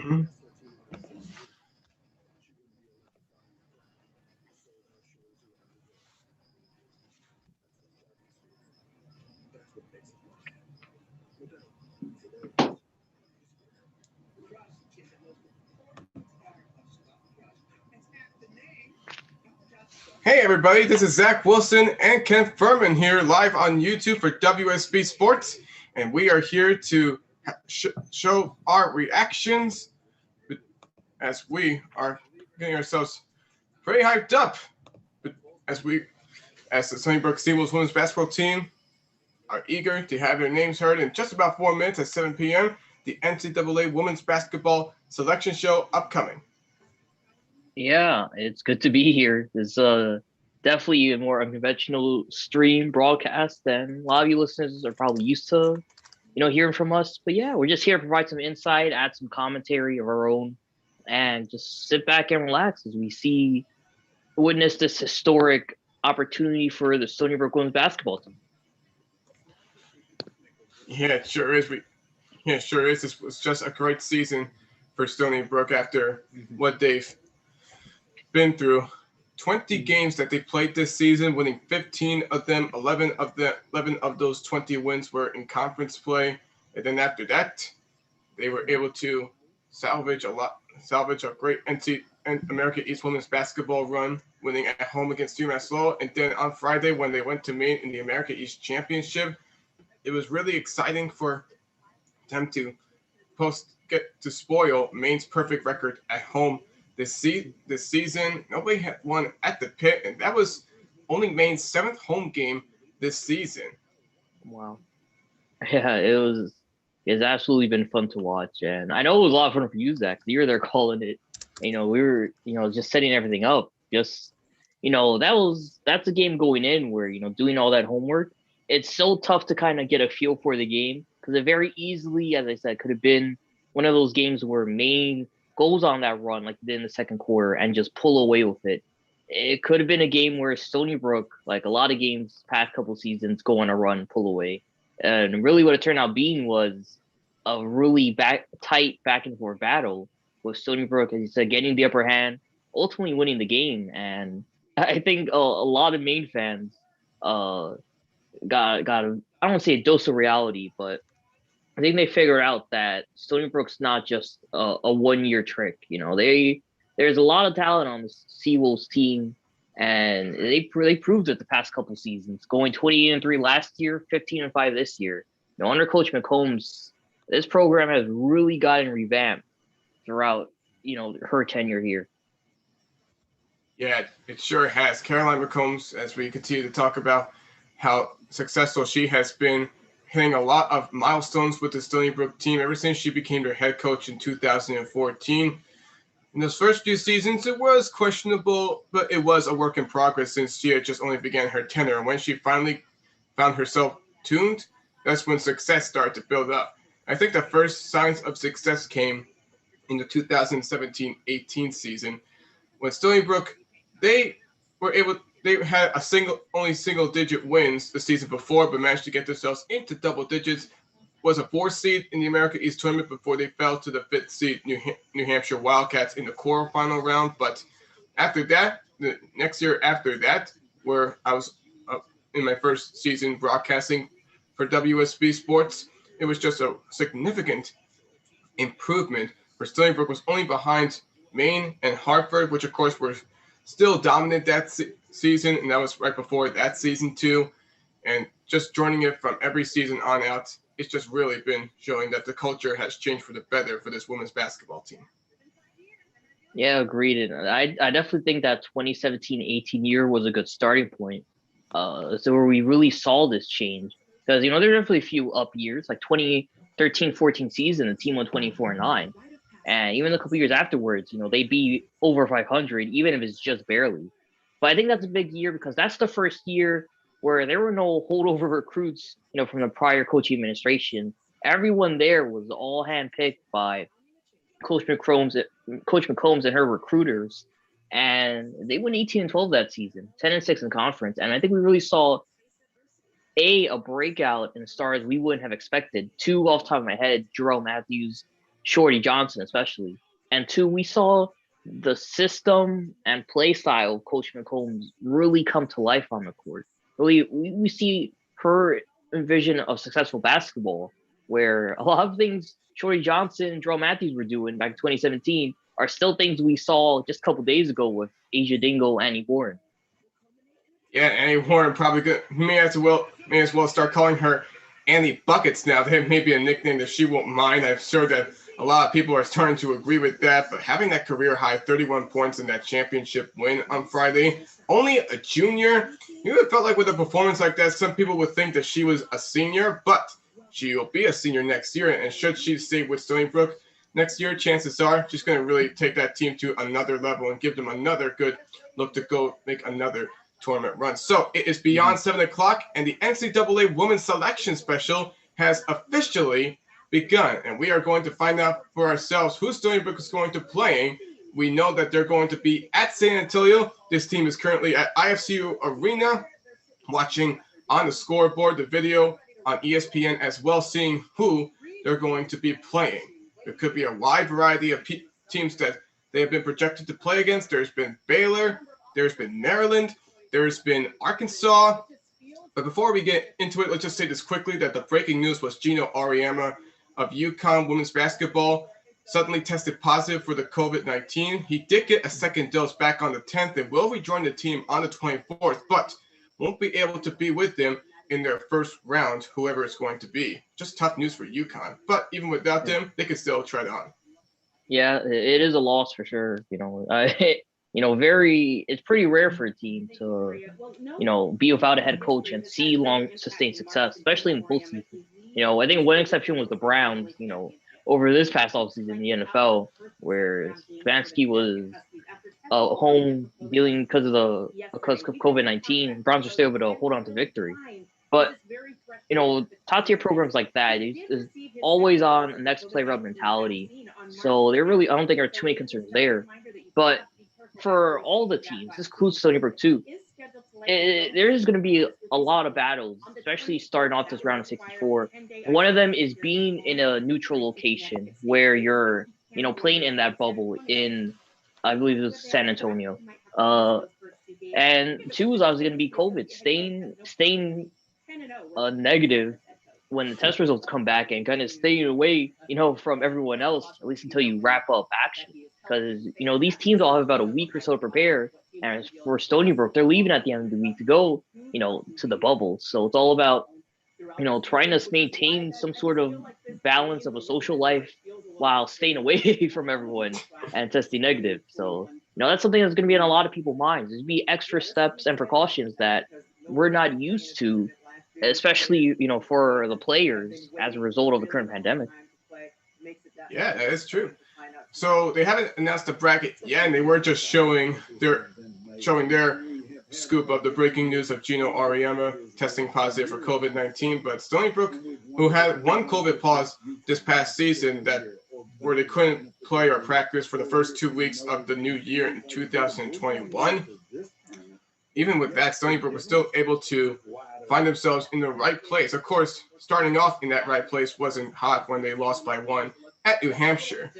Mhm. Hey everybody, this is Zach Wilson and Ken Furman here live on YouTube for WSB Sports, and we are here to show our reactions as we are getting ourselves pretty hyped up as the Stony Brook Seawolves women's basketball team are eager to have their names heard in just about 4 minutes at 7 p.m. The NCAA Women's Basketball Selection Show upcoming. Yeah, it's good to be here. It's definitely a more unconventional stream broadcast than a lot of you listeners are probably used to, hearing from us. But yeah, we're just here to provide some insight, add some commentary of our own, and just sit back and relax as we witness this historic opportunity for the Stony Brook women's basketball team. Yeah, it sure is. It sure is. This was just a great season for Stony Brook after what they've been through. 20 games that they played this season, winning 15 of them. 11 of those 20 wins were in conference play. And then after that, they were able to salvage a great America East women's basketball run, winning at home against UMass Lowell. And then on Friday, when they went to Maine in the America East Championship, it was really exciting for them to get to spoil Maine's perfect record at home this season. Nobody had won at the pit, and that was only Maine's 7th home game this season. Wow. Yeah, it's absolutely been fun to watch. And I know it was a lot of fun for you, Zach. You were there calling it. We were, just setting everything up. Just, that's a game going in where, doing all that homework. It's so tough to kind of get a feel for the game because it very easily, as I said, could have been one of those games where Maine goes on that run like they did in the second quarter and just pull away with it. It could have been a game where Stony Brook, like a lot of games past couple seasons, go on a run, pull away. And really what it turned out being was a really tight back and forth battle with Stony Brook, as you said, getting the upper hand, ultimately winning the game. And I think a lot of Maine fans got I don't want to say a dose of reality, but I think they figured out that Stony Brook's not just a 1-year trick. There's a lot of talent on the Seawolves team, and they proved it the past couple seasons, going 28-3 last year, 15-5 this year. Under Coach McCombs, this program has really gotten revamped throughout her tenure here. Yeah, it sure has. Caroline McCombs, as we continue to talk about how successful she has been, hitting a lot of milestones with the Stony Brook team ever since she became their head coach in 2014. In those first few seasons, it was questionable, but it was a work in progress since she had just only began her tenure. And when she finally found herself tuned, that's when success started to build up. I think the first signs of success came in the 2017-18 season when Stony Brook, they had only single digit wins the season before, but managed to get themselves into double digits. Was a 4th seed in the America East tournament before they fell to the 5th seed New Hampshire Wildcats in the quarterfinal round. But after that, the next year after that, where I was in my first season broadcasting for WSB Sports, it was just a significant improvement. Where Stony Brook was only behind Maine and Hartford, which of course were still dominant that season, and that was right before that season too. And just joining it from every season on out, it's just really been showing that the culture has changed for the better for this women's basketball team. Yeah, agreed. And I definitely think that 2017-18 year was a good starting point. So where we really saw this change. Because, there are definitely a few up years, like 2013-14 season, the team won 24-9. And even a couple years afterwards, they beat over 500, even if it's just barely. But I think that's a big year because that's the first year where there were no holdover recruits, from the prior coaching administration. Everyone there was all handpicked by Coach McCombs and her recruiters. And they won 18-12 that season, 10-6 in conference. And I think we really saw a breakout in stars we wouldn't have expected. 2 off the top of my head, Jarrell Matthews, Shorty Johnson, especially. And two, we saw the system and play style of Coach McCombs really come to life on the court. Really, we see her vision of successful basketball, where a lot of things Shorty Johnson and Jerome Matthews were doing back in 2017 are still things we saw just a couple days ago with Asia Dingle and Annie Warren. Yeah, Annie Warren probably good. May as well start calling her Annie Buckets now. That may be a nickname that she won't mind. I'm sure that a lot of people are starting to agree with that. But having that career high 31 points in that championship win on Friday, only a junior, you would have felt like with a performance like that, some people would think that she was a senior, but she will be a senior next year. And should she stay with Stony Brook next year, chances are she's going to really take that team to another level and give them another good look to go make another tournament run. So it is beyond 7 o'clock, and the NCAA Women's Selection Special has officially begun. And we are going to find out for ourselves who Stony Brook is going to playing. We know that they're going to be at San Antonio. This team is currently at IFCU Arena, watching on the scoreboard, the video on ESPN as well, seeing who they're going to be playing. There could be a wide variety of teams that they have been projected to play against. There's been Baylor, there's been Maryland, there's been Arkansas. But before we get into it, let's just say this quickly, that the breaking news was Gino Auriemma of UConn women's basketball suddenly tested positive for the COVID-19. He did get a second dose back on the 10th and will rejoin the team on the 24th, but won't be able to be with them in their first round, whoever it's going to be. Just tough news for UConn. But even without them, they could still tread on. Yeah, it is a loss for sure. It's pretty rare for a team to, be without a head coach and see long sustained success, especially in postseason. I think one exception was the Browns, over this past offseason in the NFL, where Stefanski was home dealing because of COVID-19. Browns are still able to hold on to victory. But, top tier programs like that is always on next play up mentality. So I don't think there are too many concerns there. But for all the teams, this includes Stony Brook too, there is going to be a lot of battles, especially starting off this round of 64. One of them is being in a neutral location where you're, playing in that bubble in, I believe it was San Antonio. And two is obviously going to be COVID, staying negative when the test results come back and kind of staying away, from everyone else, at least until you wrap up action. Because, these teams all have about a week or so to prepare. And for Stony Brook, they're leaving at the end of the week to go, to the bubble. So it's all about, trying to maintain some sort of balance of a social life while staying away from everyone and testing negative. So, that's something that's going to be in a lot of people's minds. There's be extra steps and precautions that we're not used to, especially, for the players as a result of the current pandemic. Yeah, that is true. So they haven't announced the bracket yet, and they were just showing their scoop of the breaking news of Gino Auriemma testing positive for COVID-19. But Stony Brook, who had one COVID pause this past season where they couldn't play or practice for the first 2 weeks of the new year in 2021, even with that, Stony Brook was still able to find themselves in the right place. Of course, starting off in that right place wasn't hot when they lost by 1 at New Hampshire.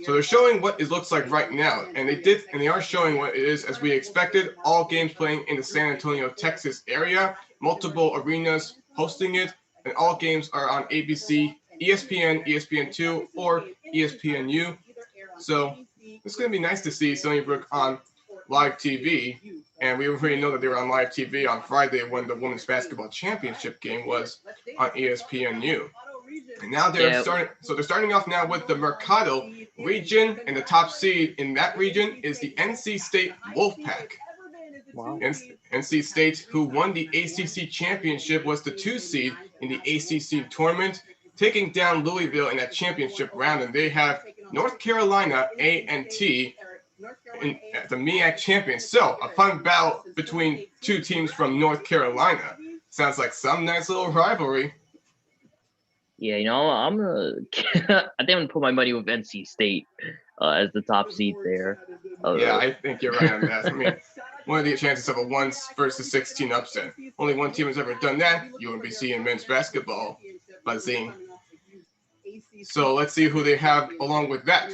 So they're showing what it looks like right now, and they are showing what it is as we expected. All games playing in the San Antonio, Texas area, multiple arenas hosting it, and all games are on ABC, ESPN, ESPN2, or ESPNU. So it's going to be nice to see Stony Brook on live TV, and we already know that they were on live TV on Friday when the women's basketball championship game was on ESPNU. And now they're starting off now with the Mercado region, and the top seed in that region is the NC State Wolfpack. Wow. NC State, who won the ACC championship, was the 2 seed in the ACC tournament, taking down Louisville in that championship round, and they have North Carolina A&T in the MEAC champions. So a fun battle between 2 teams from North Carolina. Sounds like some nice little rivalry. Yeah, I think I'm gonna put my money with NC State as the top seed there. Yeah, I think you're right on that. I mean, one of the chances of a 1 versus 16 upset. Only one team has ever done that. UMBC in men's basketball. Buzzing. So let's see who they have along with that.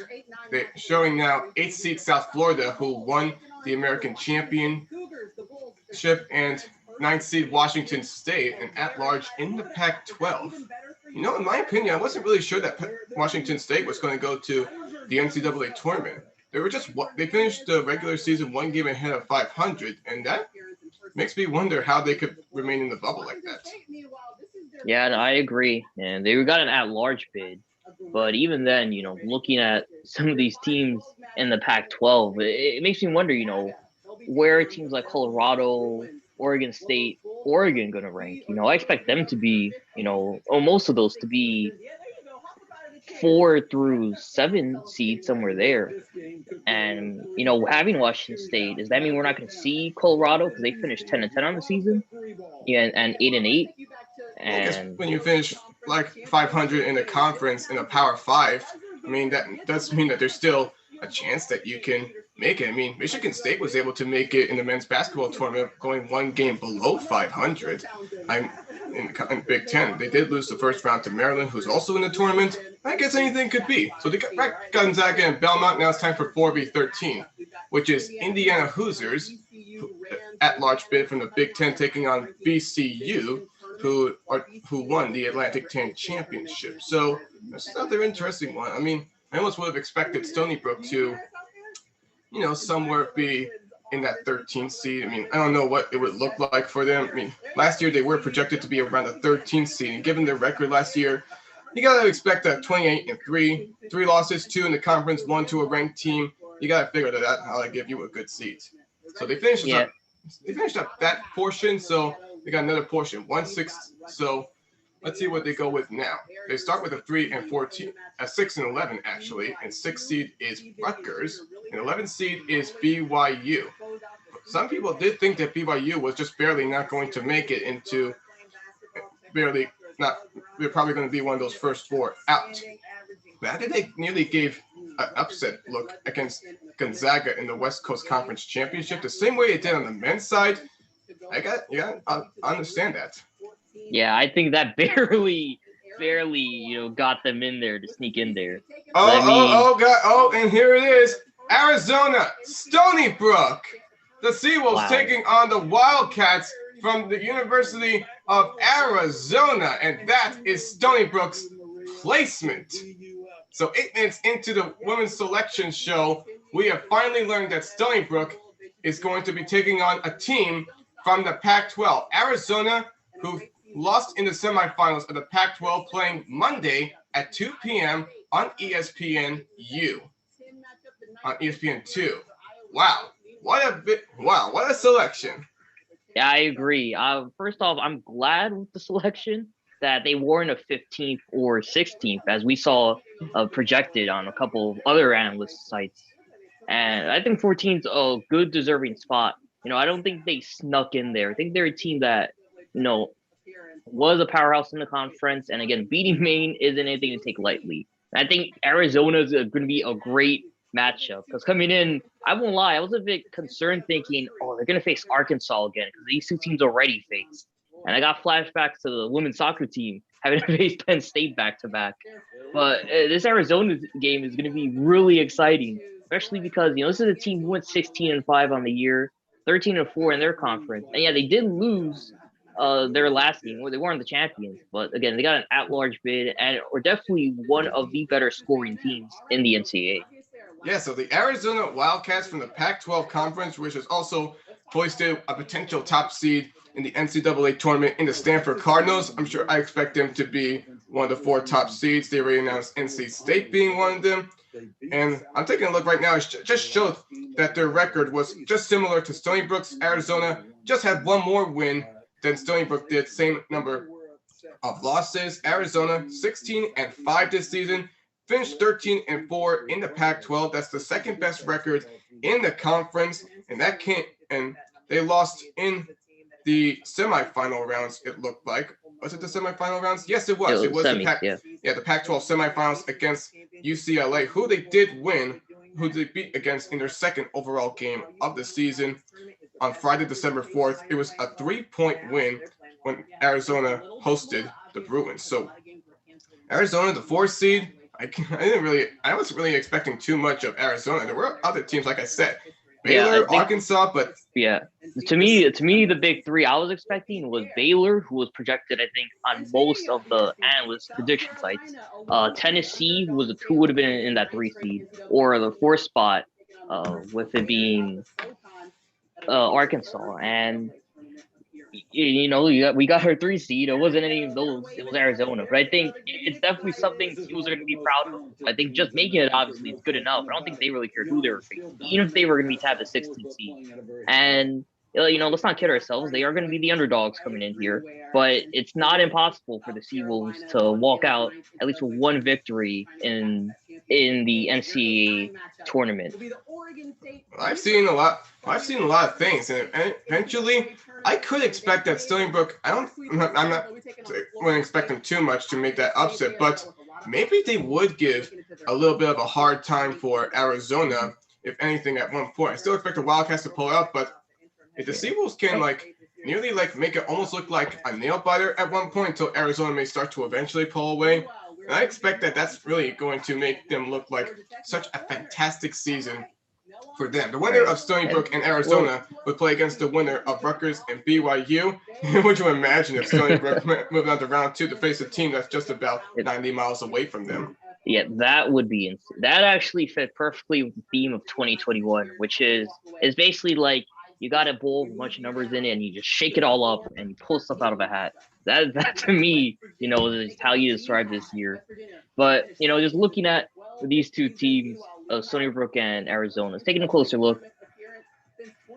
They're showing now 8th seed South Florida, who won the American Championship, and 9th seed Washington State, and at large in the Pac-12. You know, in my opinion, I wasn't really sure that Washington State was going to go to the NCAA tournament. They finished the regular season one game ahead of 500, and that makes me wonder how they could remain in the bubble like that. Yeah, and I agree. And they got an at-large bid, but even then, looking at some of these teams in the Pac-12, it makes me wonder, where teams like Colorado, Oregon State, Oregon going to rank. I expect them to be, or most of those to be 4 through 7 seeds somewhere there. And having Washington State, does that mean we're not going to see Colorado because they finished 10-10 on the season? Yeah, and 8-8. And when you finish like 500 in a conference in a Power 5, I mean that does mean that there's still a chance that you can make it. I mean, Michigan State was able to make it in the men's basketball tournament, going one game below 500. In Big Ten, they did lose the first round to Maryland, who's also in the tournament. I guess anything could be. So they got Gonzaga and Belmont. Now it's time for 4v13, which is Indiana Hoosiers, at-large bid from the Big Ten, taking on VCU, who won the Atlantic 10 championship. So that's another interesting one. I mean, I almost would have expected Stony Brook to, somewhere be in that 13th seed. I mean, I don't know what it would look like for them. I mean, last year they were projected to be around the 13th seed, and given their record last year, you gotta expect a 28-3, 3 losses, 2 in the conference, 1 to a ranked team. You gotta figure that out how to give you a good seed. So they finished up that portion. So they got another portion, 1-6. So let's see what they go with now. They start with a 3-14, a 6-11 actually, and 6th seed is Rutgers, and 11th seed is BYU. Some people did think that BYU was just barely not going to make it into, they're probably going to be one of those first 4 out. But I think they nearly gave an upset look against Gonzaga in the West Coast Conference Championship, the same way it did on the men's side. I understand that. Yeah, I think that barely, got them in there to sneak in there. And here it is. Arizona, Stony Brook. The Seawolves taking on the Wildcats from the University of Arizona, and that is Stony Brook's placement. So 8 minutes into the women's selection show, we have finally learned that Stony Brook is going to be taking on a team from the Pac-12. Arizona, who lost in the semifinals of the Pac-12, playing Monday at 2 p.m. on ESPN-U. On ESPN2. Wow. What a selection. Yeah, I agree. First off, I'm glad with the selection that they weren't a 15th or 16th, as we saw projected on a couple of other analyst sites. And I think 14th a good deserving spot. I don't think they snuck in there. I think they're a team that, was a powerhouse in the conference. And again, beating Maine isn't anything to take lightly. I think Arizona is going to be a great matchup because coming in, I won't lie, I was a bit concerned thinking, they're going to face Arkansas again because these 2 teams already faced. And I got flashbacks to the women's soccer team having to face Penn State back-to-back. But this Arizona game is going to be really exciting, especially because, this is a team who went 16-5 on the year, 13-4 in their conference. And yeah, they did lose their last game where they weren't the champions. But again, they got an at-large bid and are definitely one of the better scoring teams in the NCAA. Yeah, so the Arizona Wildcats from the Pac-12 Conference, which is also foisted a potential top seed in the NCAA tournament in the Stanford Cardinals. I expect them to be one of the 4 top seeds. They already announced NC State being one of them. And I'm taking a look right now. It just showed that their record was just similar to Stony Brook's. Arizona just had one more win than Stony Brook did, same number of losses. Arizona 16-5 this season. Finished 13-4 in the Pac-12. That's the second best record in the conference, and they lost in the semifinal rounds. It looked like. Was it the semifinal rounds? Yes, it was. It was the Pac-12 semifinals against UCLA, who they did win, who they beat against in their second overall game of the season on Friday, December 4th. It was a 3-point win when Arizona hosted the Bruins. So Arizona, the 4th seed. I wasn't really expecting too much of Arizona. There were other teams, like I said, Yeah, I Baylor, think Arkansas, but yeah. To me, the big three I was expecting was Baylor, who was projected, I think, on most of the analyst prediction sites. Tennessee, who would have been in that 3 seed, or the 4th spot, with it being Arkansas. And we got our 3 seed. It wasn't any of those. It was Arizona. But I think it's definitely something teams are going to be proud of. I think just making it obviously is good enough. I don't think they really cared who they were facing, even if they were going to be tabbed the 16th seed. And let's not kid ourselves. They are going to be the underdogs coming in here, but it's not impossible for the Seawolves to walk out at least with one victory in the NCAA tournament. I've seen a lot. I've seen a lot of things, and eventually, I could expect that Stony Brook. I'm not wouldn't expect them too much to make that upset, but maybe they would give a little bit of a hard time for Arizona, if anything, at one point. I still expect the Wildcats to pull out, but if the Seawolves can nearly make it almost look like a nail biter at one point until Arizona may start to eventually pull away. And I expect that that's really going to make them look like such a fantastic season for them. The winner of Stony Brook and Arizona would play against the winner of Rutgers and BYU. Would you imagine if Stony Brook moved on to round 2 to face a team that's just about 90 miles away from them? Yeah, that would be insane. That actually fit perfectly with the theme of 2021, which is basically like you got a bowl with a bunch of numbers in it and you just shake it all up and you pull stuff out of a hat. That to me, is how you describe this year. But just looking at these two teams, Stony Brook and Arizona, taking a closer look,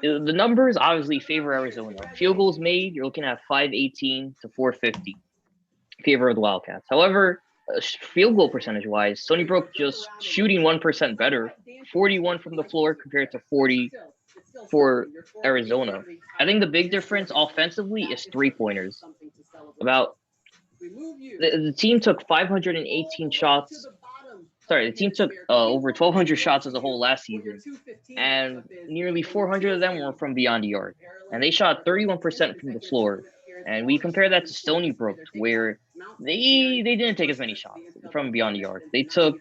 the numbers obviously favor Arizona. Field goals made, you're looking at 518 to 450, favor of the Wildcats. However, field goal percentage wise, Stony Brook just shooting 1% better, 41 from the floor compared to 40 for Arizona. I think the big difference offensively is 3-pointers. The team took 518 shots. Sorry, the team took over 1,200 shots as a whole last season, and nearly 400 of them were from beyond the arc. And they shot 31% from the floor. And we compare that to Stony Brook, where they didn't take as many shots from beyond the arc. They took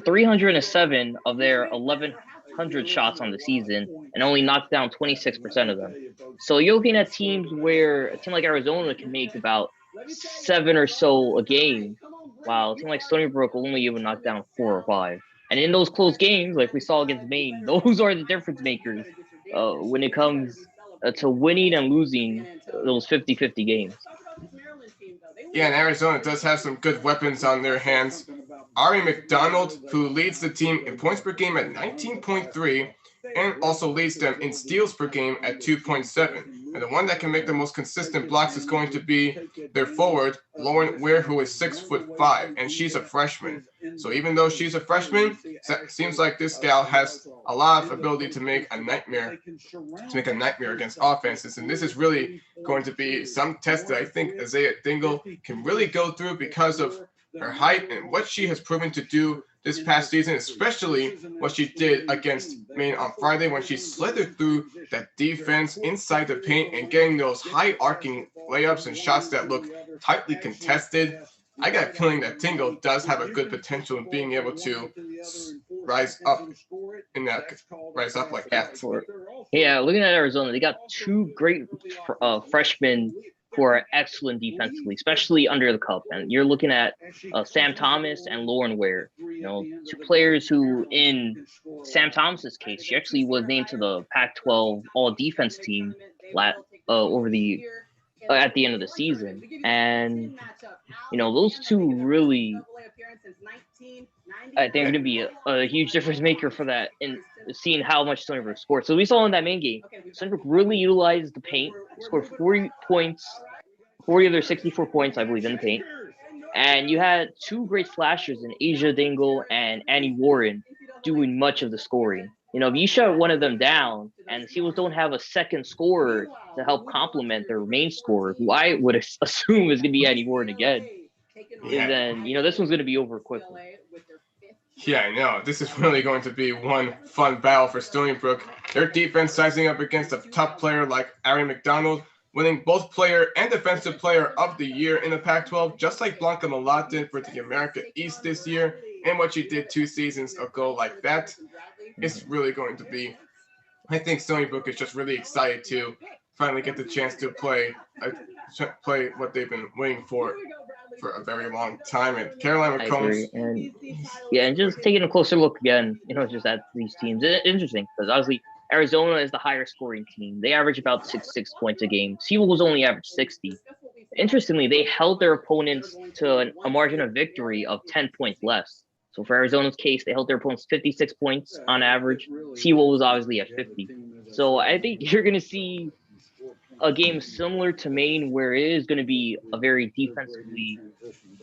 307 of their 1,100 shots on the season and only knocked down 26% of them. So you're looking at teams where a team like Arizona can make about 7 or so a game, while a team like Stony Brook will only even knock down 4 or 5. And in those close games, like we saw against Maine, those are the difference makers when it comes to winning and losing those 50-50 games. Yeah, and Arizona does have some good weapons on their hands. Ari McDonald, who leads the team in points per game at 19.3, and also leads them in steals per game at 2.7. And the one that can make the most consistent blocks is going to be their forward, Lauren Ware, who is 6'5", and she's a freshman. So even though she's a freshman, it seems like this gal has a lot of ability to make a nightmare against offenses. And this is really going to be some test that I think Isaiah Dingle can really go through because of her height and what she has proven to do this past season, especially what she did against Maine on Friday when she slithered through that defense inside the paint and getting those high arcing layups and shots that look tightly contested. I got a feeling that Tingle does have a good potential in being able to rise up like that. Yeah, looking at Arizona, they got 2 great freshmen who are excellent defensively, especially under the cup. And you're looking at Sam Thomas and Lauren Ware, 2 players who, in Sam Thomas's case, she actually was named to the Pac-12 All-Defense team at the end of the season. And those 2 really, I think, are going to be a huge difference maker for that in seeing how much Stony Brook scored. So we saw in that main game, Stony Brook really utilized the paint, scored 40 points, 40 of their 64 points, I believe, in the paint. And you had 2 great slashers in Asia Dingle and Annie Warren doing much of the scoring. If you shut one of them down and the Seawolves don't have a second scorer to help complement their main scorer, who I would assume is going to be Annie Warren again, then, this one's going to be over quickly. Yeah, I know. This is really going to be one fun battle for Stony Brook. Their defense sizing up against a tough player like Ari McDonald, winning both player and defensive player of the year in the Pac-12, just like Blanca Malat did for the America East this year, and what she did 2 seasons ago like that. It's really going to be, I think Stony Brook is just really excited to finally get the chance to play what they've been waiting for a very long time. And Caroline I McCombs, agree. And yeah, and just taking a closer look again, just at these teams. Interesting because obviously Arizona is the higher scoring team. They average about 66 points a game. Seawolves only average 60. Interestingly, they held their opponents to a margin of victory of 10 points less. So for Arizona's case, they held their opponents 56 points on average. Seawolves was obviously at 50. So I think you're going to see a game similar to Maine where it is going to be a very defensively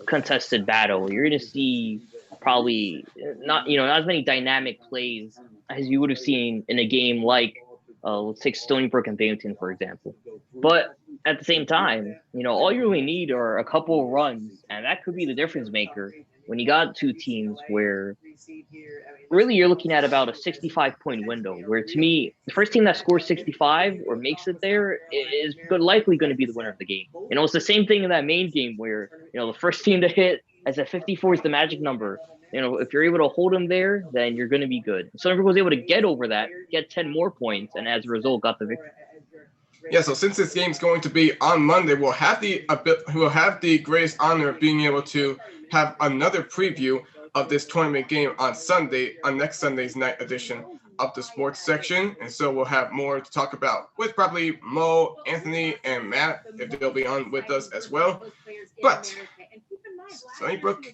contested battle. You're going to see probably not as many dynamic plays as you would have seen in a game like let's take Stony Brook and Binghamton, for example. But at the same time, all you really need are a couple of runs, and that could be the difference maker when you got two teams where really you're looking at about a 65-point window, where to me, the first team that scores 65 or makes it there is likely going to be the winner of the game. It's the same thing in that main game where, the first team to hit as a 54 is the magic number. If you're able to hold them there, then you're going to be good. So everyone was able to get over that, get 10 more points, and as a result, got the victory. Yeah, so since this game's going to be on Monday, we'll have the greatest honor of being able to have another preview of this tournament game on Sunday, on next Sunday's night edition of the sports section. And so we'll have more to talk about with probably Mo, Anthony, and Matt, if they'll be on with us as well. But Stony Brook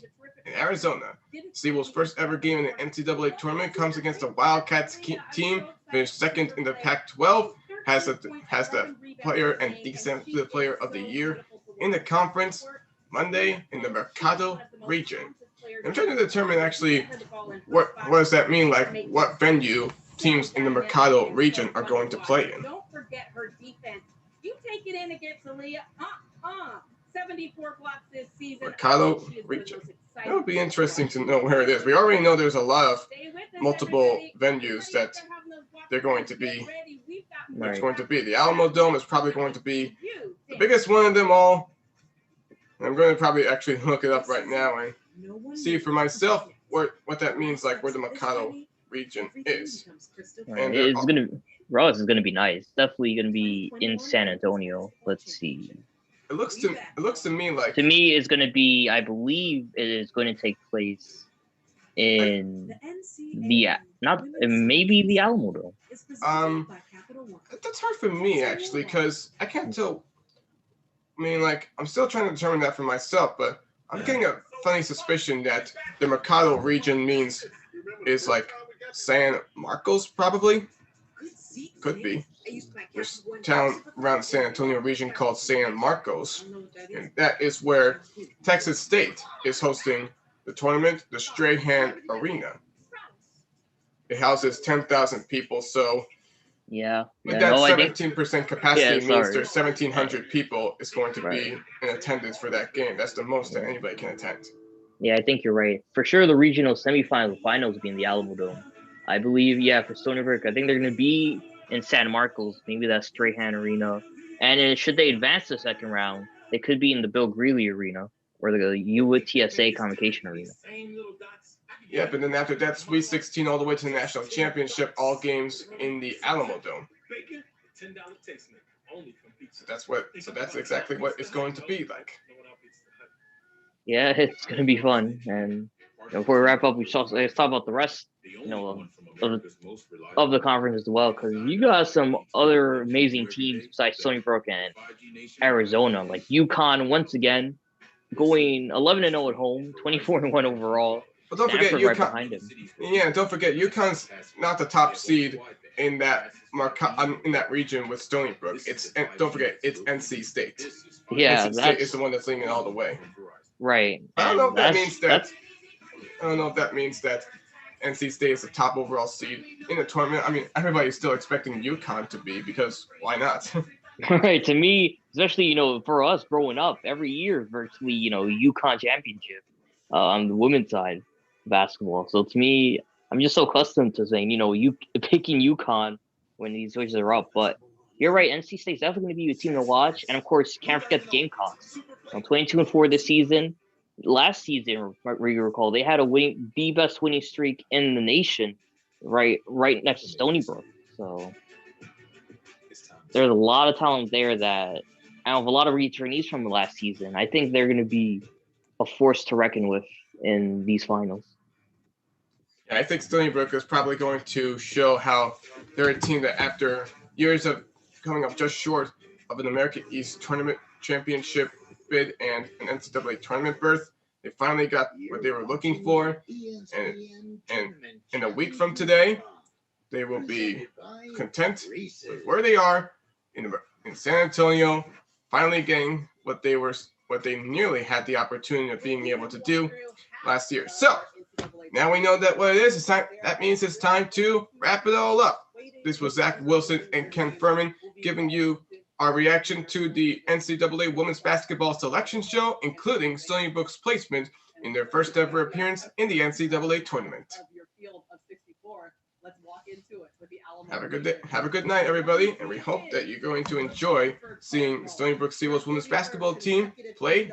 in Arizona, Seawolves' first ever game in the NCAA tournament comes against the Wildcats team, finished second in the Pac-12, has the player and defensive player of the year in the conference Monday in the Mercado region. I'm trying to determine actually what does that mean, like what venue teams in the Mercado region are going to play in. Don't forget her defense. You take it in against Aaliyah. 74 blocks this season. Mercado region. That would be interesting to know where it is. We already know there's a lot of multiple venues that they're going to be. It's going to be. The Alamo Dome is probably going to be the biggest one of them all. I'm going to probably actually look it up right now and see for myself what that means, like where the Mercado region is. And it's going to, Ross is going to be nice. Definitely going to be in San Antonio. Let's see. It looks to me like. To me, it's going to be, I believe it is going to take place in maybe the Alamo Dome. That's hard for me actually, because I can't tell. I mean, like, I'm still trying to determine that for myself, but I'm getting a funny suspicion that the Mercado region is like San Marcos, probably. Could be. There's a town around the San Antonio region called San Marcos, and that is where Texas State is hosting the tournament, the Strahan Arena. It houses 10,000 people, so yeah. With that 17% capacity means there's 1,700 people is going to be in attendance for that game. That's the most that anybody can attend. Yeah, I think you're right. For sure, the regional semifinals, finals will be in the Alamo Dome. I believe, for Stony Brook, I think they're going to be in San Marcos, maybe that Strahan Arena. And should they advance the second round, they could be in the Bill Greeley Arena or the UTSA Convocation Arena. Yep, and then after that, Sweet 16 all the way to the national championship, all games in the Alamo Dome. So that's exactly what it's going to be like. Yeah, it's going to be fun. And before we wrap up, let's talk about the rest, of the conference as well, because you got some other amazing teams besides Stony Brook and Arizona, like UConn once again going 11-0 at home, 24-1 overall. But don't forget UConn. Right behind him. Yeah, don't forget UConn's not the top seed in that region with Stony Brook. Don't forget it's NC State. Yeah, NC State is the one that's leading all the way. Right. I don't know if that means that. I don't know if that means that NC State is the top overall seed in the tournament. I mean, everybody's still expecting UConn to be, because why not? Right. To me, especially, for us growing up, every year virtually, UConn championship on the women's side of basketball. So to me, I'm just so accustomed to saying, you picking UConn when these switches are up. But you're right. NC State's definitely going to be a team to watch, and of course, can't forget the Gamecocks. 22-4 this season. Last season, where you recall, they had the best winning streak in the nation, right next to Stony Brook. So there's a lot of talent there that I have a lot of returnees from last season. I think they're going to be a force to reckon with in these finals. Yeah, I think Stony Brook is probably going to show how they're a team that, after years of coming up just short of an American East Tournament championship bid and an NCAA tournament berth, they finally got what they were looking for. And in a week from today, they will be content with where they are in San Antonio, finally getting what they nearly had the opportunity of being able to do last year. So now we know that what it is. That means it's time to wrap it all up. This was Zach Wilson and Ken Furman giving you our reaction to the NCAA Women's Basketball Selection Show, including Stony Brook's placement in their first ever appearance in the NCAA tournament. Have a good day. Have a good night, everybody, and we hope that you're going to enjoy seeing Stony Brook Seawolves women's basketball team play